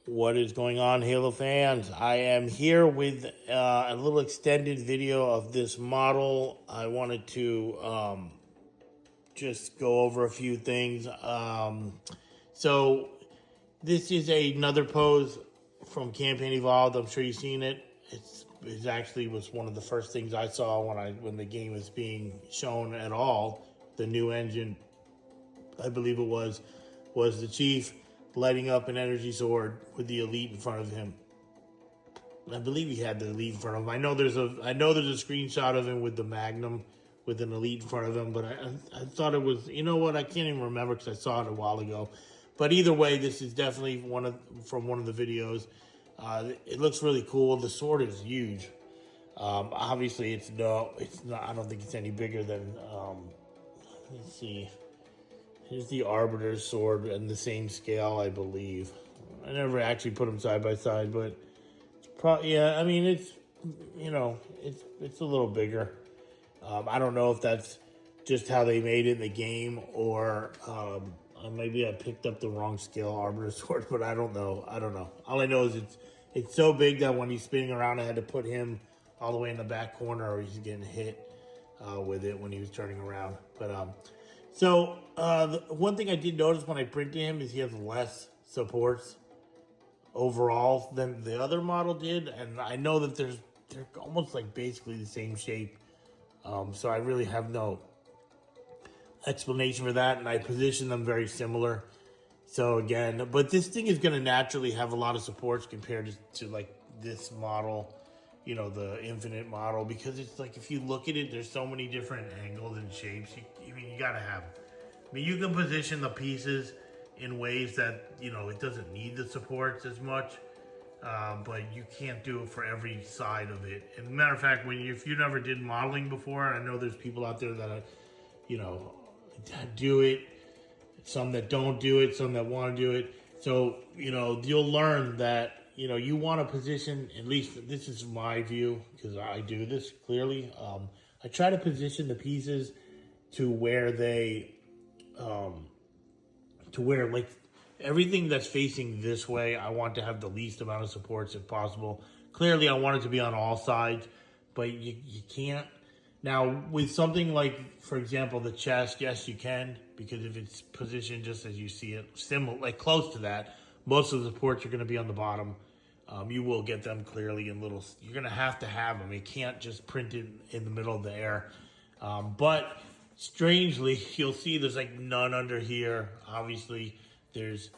What is going on, Halo fans? I am here with a little extended video of this model. I wanted to just go over a few things. So this is another pose from Campaign Evolved. I'm sure you've seen it. It actually was one of the first things I saw when the game was being shown at all. The new engine, I believe it was the Chief lighting up an energy sword with the Elite in front of him. I believe he had the Elite in front of him. I know there's a screenshot of him with the Magnum with an Elite in front of him, but I thought it was, you know what, I can't even remember because I saw it a while ago. But either way, this is definitely from one of the videos. It looks really cool. The sword is huge. Obviously, it's not. I don't think it's any bigger than. Let's see. Here's the Arbiter's sword and the same scale, I believe. I never actually put them side by side, but it's probably, yeah. I mean, it's it's a little bigger. I don't know if that's just how they made it in the game, or maybe I picked up the wrong scale Arbiter's sword, but I don't know. All I know is it's so big that when he's spinning around, I had to put him all the way in the back corner, or he's getting hit with it when he was turning around. But so the one thing I did notice when I printed him is he has less supports overall than the other model did, and I know that they're almost like basically the same shape. So I really have no explanation for that, and I position them very similar. So again, but this thing is going to naturally have a lot of supports compared to like this model, the Infinite model, because it's like, if you look at it, there's so many different angles and shapes. You got to have. I mean, you can position the pieces in ways that, it doesn't need the supports as much, but you can't do it for every side of it. And matter of fact, if you never did modeling before, I know there's people out there that, do it, some that don't do it, some that want to do it. So, you'll learn that, you want to position, at least this is my view, because I do this clearly. I try to position the pieces to where like everything that's facing this way, I want to have the least amount of supports if possible. Clearly, I want it to be on all sides, but you can't. Now, with something like, for example, the chest, yes, you can, because if it's positioned just as you see it, similar, like close to that, most of the supports are going to be on the bottom. You will get them clearly in little. You're going to have them. You can't just print it in the middle of the air. But strangely, you'll see there's like none under here. Obviously, there's.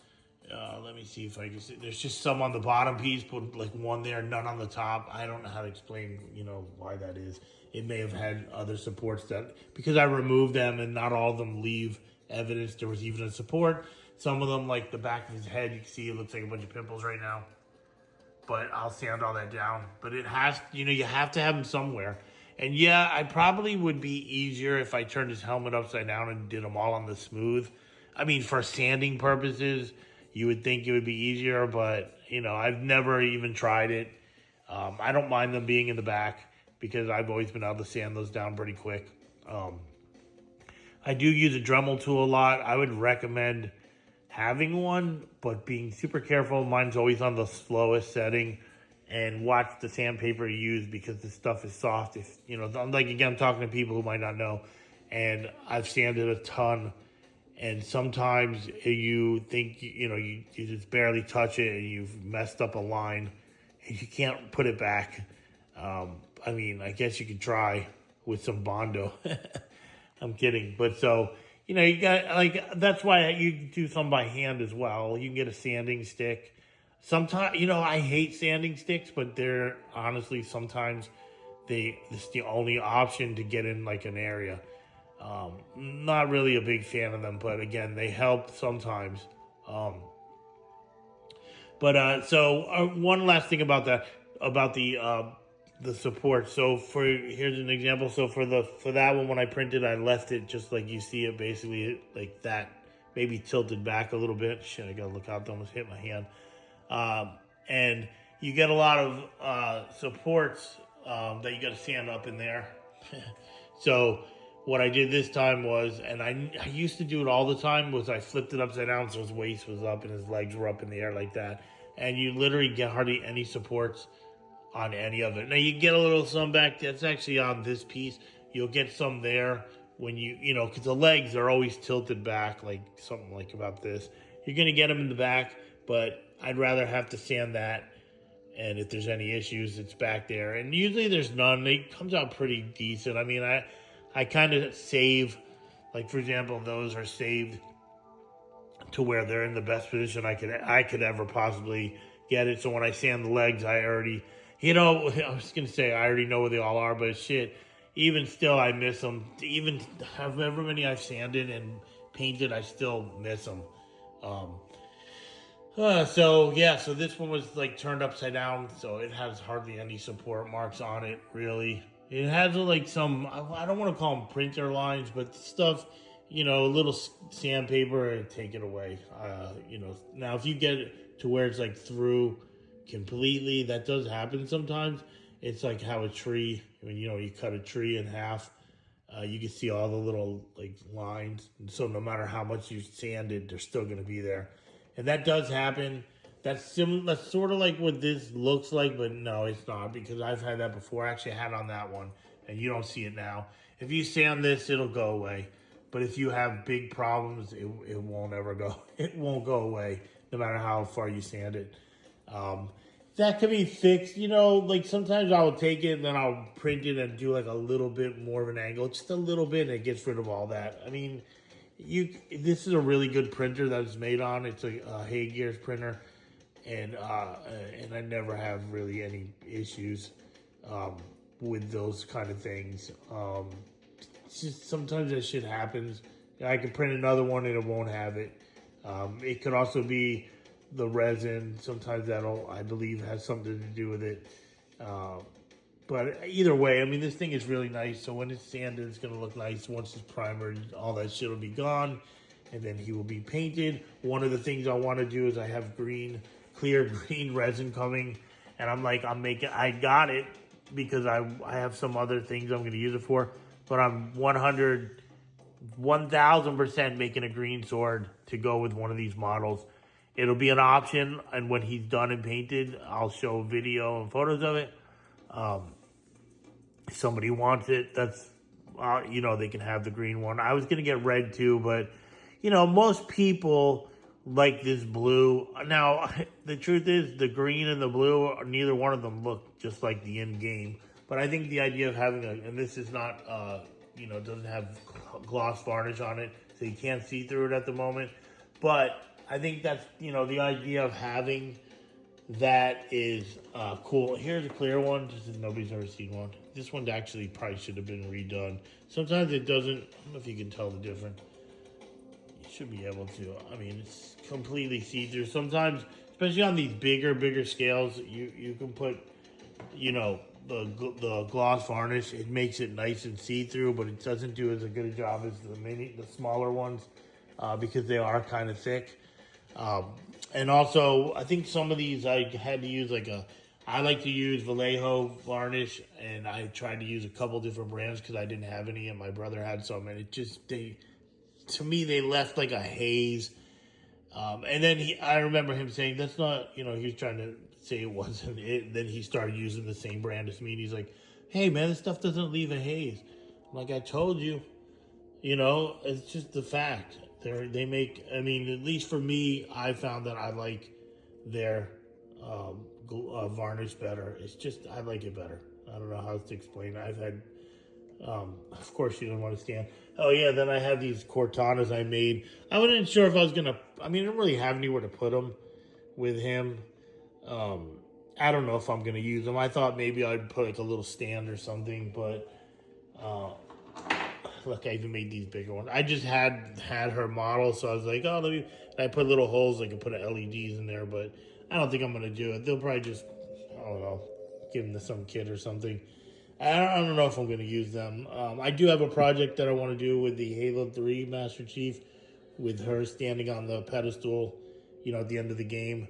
Let me see if I can see. There's just some on the bottom piece, put like one there, none on the top. I don't know how to explain, why that is. It may have had other supports because I removed them and not all of them leave evidence there was even a support. Some of them, like the back of his head, you can see it looks like a bunch of pimples right now. But I'll sand all that down. But it has, you have to have them somewhere. And yeah, I probably would be easier if I turned his helmet upside down and did them all on the smooth. I mean, for sanding purposes, you would think it would be easier, but, I've never even tried it. I don't mind them being in the back because I've always been able to sand those down pretty quick. I do use a Dremel tool a lot. I would recommend having one, but being super careful. Mine's always on the slowest setting, and watch the sandpaper you use because this stuff is soft. If like, again, I'm talking to people who might not know, and I've sanded a ton, and sometimes you think you just barely touch it and you've messed up a line and you can't put it back. I mean, I guess you could try with some Bondo. I'm kidding, but so. You got, like, that's why you do some by hand as well. You can get a sanding stick. Sometimes, I hate sanding sticks, but they're honestly sometimes it's the only option to get in like an area. Not really a big fan of them, but again, they help sometimes. One last thing about that, about the support. So here's an example. So for that one, when I printed, I left it just like you see it, basically like that, maybe tilted back a little bit. Shit, I gotta look out, almost hit my hand. And you get a lot of supports that you gotta sand up in there. So what I did this time was, and I used to do it all the time, was I flipped it upside down so his waist was up and his legs were up in the air like that. and you literally get hardly any supports on any of it. Now you get a little some back. That's actually on this piece. You'll get some there when because the legs are always tilted back, like something like about this. You're gonna get them in the back, but I'd rather have to sand that. And if there's any issues, it's back there. And usually there's none. It comes out pretty decent. I mean, I kind of save, like for example, those are saved to where they're in the best position I could ever possibly get it. So when I sand the legs, I already, I was gonna say I already know where they all are, but shit, even still, I miss them. Even however many I've sanded and painted, I still miss them. So this one was like turned upside down, so it has hardly any support marks on it, really. It has like some, I don't want to call them printer lines, but stuff, a little sandpaper and take it away. Now if you get it to where it's like through completely, that does happen sometimes. It's like how a tree, you cut a tree in half, you can see all the little like lines. And so no matter how much you sanded, they're still going to be there. And that does happen. That's sort of like what this looks like, but no, it's not, because I've had that before. I actually had on that one, and you don't see it now. If you sand this, it'll go away. But if you have big problems, it won't ever go. It won't go away, no matter how far you sand it. That can be fixed. Like sometimes I'll take it and then I'll print it and do like a little bit more of an angle, just a little bit, and it gets rid of all that. I mean, this is a really good printer that it's made on. It's a Haygears printer, and I never have really any issues with those kind of things. It's just sometimes that shit happens. I can print another one and it won't have it. It could also be the resin. Sometimes I believe, has something to do with it. But either way, I mean, this thing is really nice. So when it's sanded, it's going to look nice. Once it's primered, all that shit will be gone. And then he will be painted. One of the things I want to do is I have clear green resin coming. And I got it because I have some other things I'm going to use it for. But I'm 1000% making a green sword to go with one of these models. It'll be an option. And when he's done and painted, I'll show video and photos of it. If somebody wants it, that's, they can have the green one. I was going to get red too, but, most people like this blue. Now, the truth is, the green and the blue, neither one of them look just like the end game. But I think the idea of having and this is not, doesn't have gloss varnish on it, so you can't see through it at the moment. But I think that's, the idea of having that is cool. Here's a clear one, just as nobody's ever seen one. This one actually probably should have been redone. Sometimes it doesn't. I don't know if you can tell the difference. You should be able to. I mean, it's completely see-through. Sometimes, especially on these bigger scales, you can put, the gloss varnish. It makes it nice and see-through, but it doesn't do as a good a job as the smaller ones, because they are kind of thick. And also, I think some of these I had to use I like to use Vallejo varnish, and I tried to use a couple different brands because I didn't have any, and my brother had some, and to me, they left like a haze. And then I remember him saying, that's not, he was trying to say it wasn't it. Then he started using the same brand as me, and he's like, hey man, this stuff doesn't leave a haze. I'm like, I told you, it's just the fact. They make, I mean, at least for me, I found that I like their varnish better. It's just, I like it better. I don't know how to explain it. I've had, of course you don't want to stand. Oh yeah, then I have these Cortanas I made. I wasn't sure if I was going to, I don't really have anywhere to put them with him. I don't know if I'm going to use them. I thought maybe I'd put like a little stand or something, but, look, I even made these bigger ones. I just had her model, so I was like, I put little holes, I could put LEDs in there, but I don't think I'm going to do it. They'll probably just, I don't know, give them to some kid or something. I don't know if I'm going to use them. I do have a project that I want to do with the Halo 3 Master Chief, with her standing on the pedestal, at the end of the game,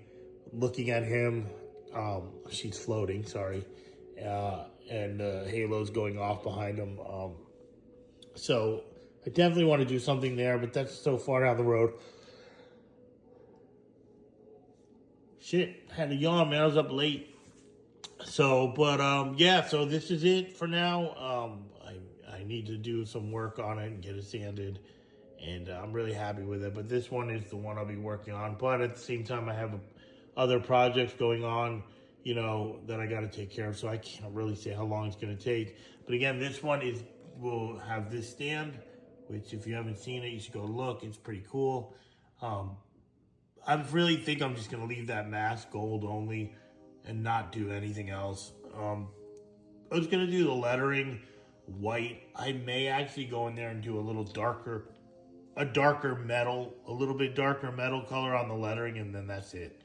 looking at him. She's floating, sorry. And Halo's going off behind him. So I definitely want to do something there, but that's so far down the road. Shit, had to yawn, man. I was up late. So, but yeah. So this is it for now. I need to do some work on it and get it sanded, and I'm really happy with it. But this one is the one I'll be working on. But at the same time, I have other projects going on, that I got to take care of. So I can't really say how long it's going to take. But again, this one will have this stand, which if you haven't seen it, you should go look. It's pretty cool. I really think I'm just going to leave that mask gold only and not do anything else. I was going to do the lettering white. I may actually go in there and do a little darker metal, a little bit darker metal color on the lettering, and then that's it.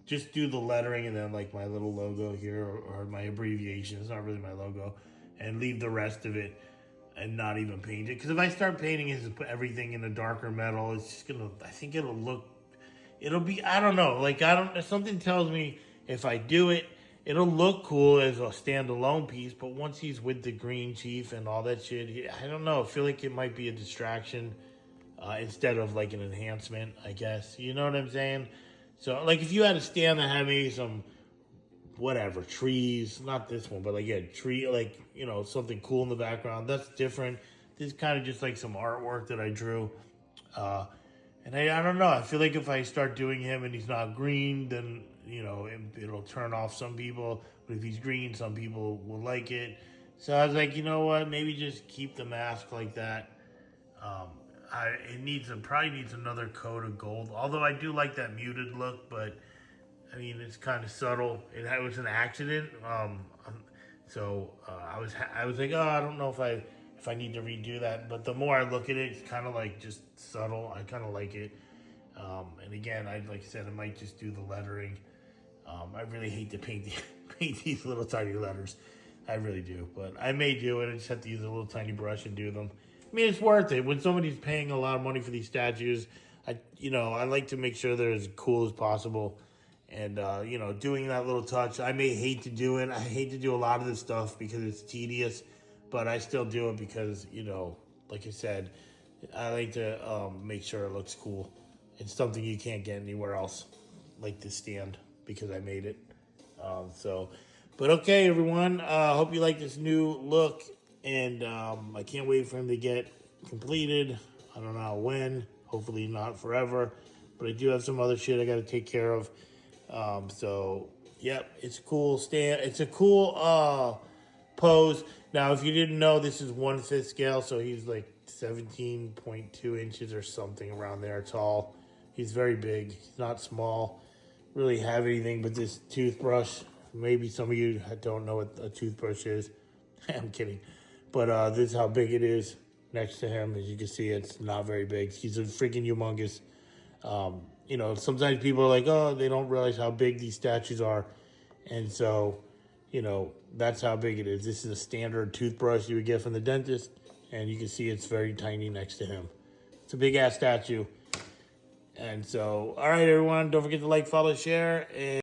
Just do the lettering and then like my little logo here or my abbreviation. It's not really my logo, and leave the rest of it and not even paint it. Because if I start painting it and put everything in a darker metal, it's just gonna. I think it'll be. I don't know. Like something tells me if I do it, it'll look cool as a standalone piece. But once he's with the Green Chief and all that shit, I don't know. I feel like it might be a distraction instead of like an enhancement. I guess you know what I'm saying. So like if you had a stand that had maybe some whatever trees, not this one, but like tree, like something cool in the background, that's different. This is kind of just like some artwork that I drew, and I don't know, I feel like if I start doing him and he's not green, then it'll turn off some people, but if he's green, some people will like it. So I was like, you know what, maybe just keep the mask like that. It probably needs another coat of gold, although I do like that muted look, but I mean, it's kind of subtle. It was an accident. So I was like, oh, I don't know if I need to redo that. But the more I look at it, it's kind of like just subtle. I kind of like it. And again, like I said, I might just do the lettering. I really hate to paint these little tiny letters. I really do. But I may do it. I just have to use a little tiny brush and do them. I mean, it's worth it. When somebody's paying a lot of money for these statues, I like to make sure they're as cool as possible. And, doing that little touch, I may hate to do it. I hate to do a lot of this stuff because it's tedious, but I still do it because, like I said, I like to make sure it looks cool. It's something you can't get anywhere else, like this stand, because I made it. But okay, everyone. Hope you like this new look, and I can't wait for him to get completed. I don't know when. Hopefully not forever, but I do have some other shit I got to take care of. Yep, it's a cool stand. It's a cool pose. Now, if you didn't know, this is 1/5 scale, so he's like 17.2 inches or something around there tall. He's very big. He's not small. Really have anything but this toothbrush. Maybe some of you don't know what a toothbrush is. I'm kidding. But this is how big it is next to him. As you can see, it's not very big. He's a freaking humongous. Sometimes people are like, oh, they don't realize how big these statues are. And so, that's how big it is. This is a standard toothbrush you would get from the dentist. And you can see it's very tiny next to him. It's a big ass statue. And so, all right, everyone, don't forget to like, follow, share. And